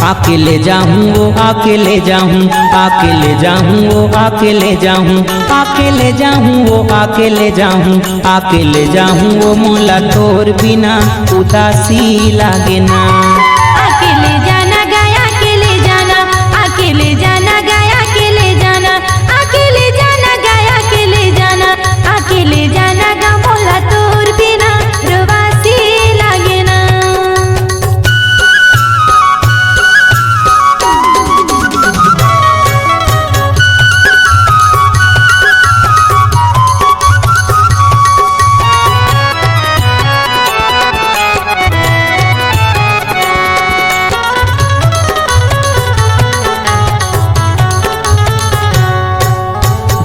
आके ले जाऊं वो आके ले जाऊं, आके ले जाऊं वो आके ले जाऊं, आके ले जाऊं वो आके ले जाऊं, आके ले जाऊं वो मोला तोर बिना उदासी लागे ना। अकेले जाना गया अकेले जाना, अकेले जाना गया अकेले जाना, अकेले जाना गया अकेले जाना, अकेले जाना गा मोला तोर बिना प्रवासी लागे ना।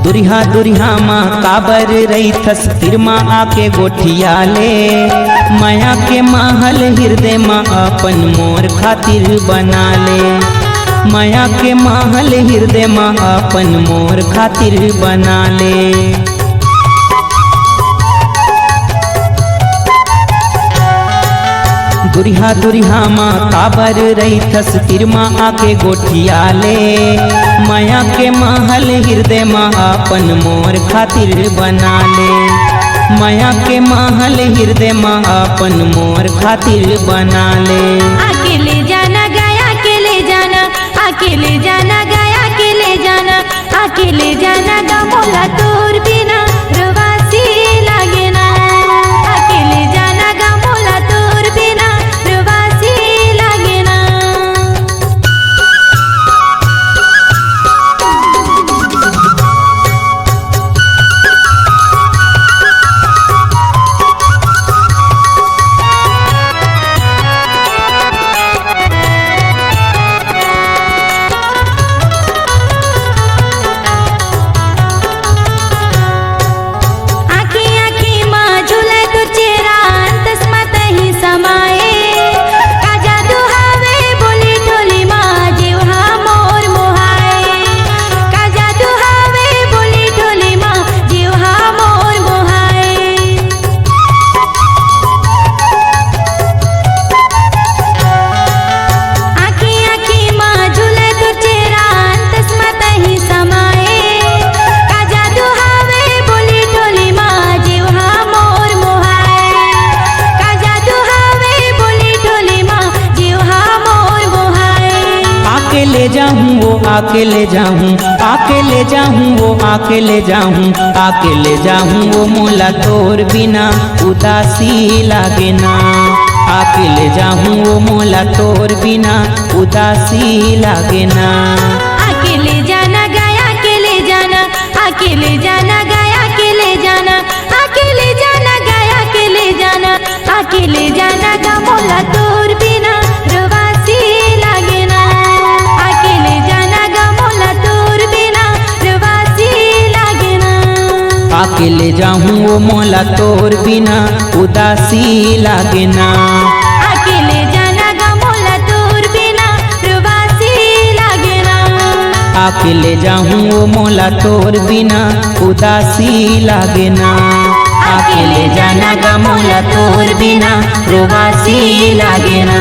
दुरिहा दुरिहा माँ काबर रही थस तिर माँ आके गोठिया ले, माया के महल हृदय माँ अपन मोर खातिर बना ले, माया के महल हृदय माँ अपन मोर खातिर बना ले। दुरिहा दुरिहा माँ काबर रही थस तिर माँ आके गोठिया ले, माया के महल हृदय माँ अपन मोर खातिर बना ले, माया के महल हृदय माँ अपन मोर खातिर बना ले। अकेले जाना गया अकेले जाना, अकेले जाना गया अकेले जाना, अकेले जाना गा मोला तोर बिना प्रवासी लागे ना। अकेले जाना गा मोला तोर बिना प्रवासी लागे ना। ले जाऊं वो आके ले जाऊं, आके ले जाऊं वो आके ले जाऊं, आके ले जाऊं वो मोला तोर बिना उदासी लागे ना। आके ले जाऊं वो मोला तोर बिना उदासी लागे ना। अकेले जाना गया अकेले जाना, अकेले जाना गया अकेले जाना, अकेले जाना गया अकेले जाना, अकेले जाना गा मोला तोर बिना प्रवासी लागे ना। अकेले जाना गा मोला तोर बिना प्रवासी लागे ना। आके ले जाऊं वो मोला तोर बिना उदासी लागे ना। अकेले जाना गा मोला तोर बिना प्रवासी लागे ना। आके ले जाऊं वो मोला तोर बिना उदासी लागे ना। आके ले जाना गा मोला तोर बिना प्रवासी लागे ना।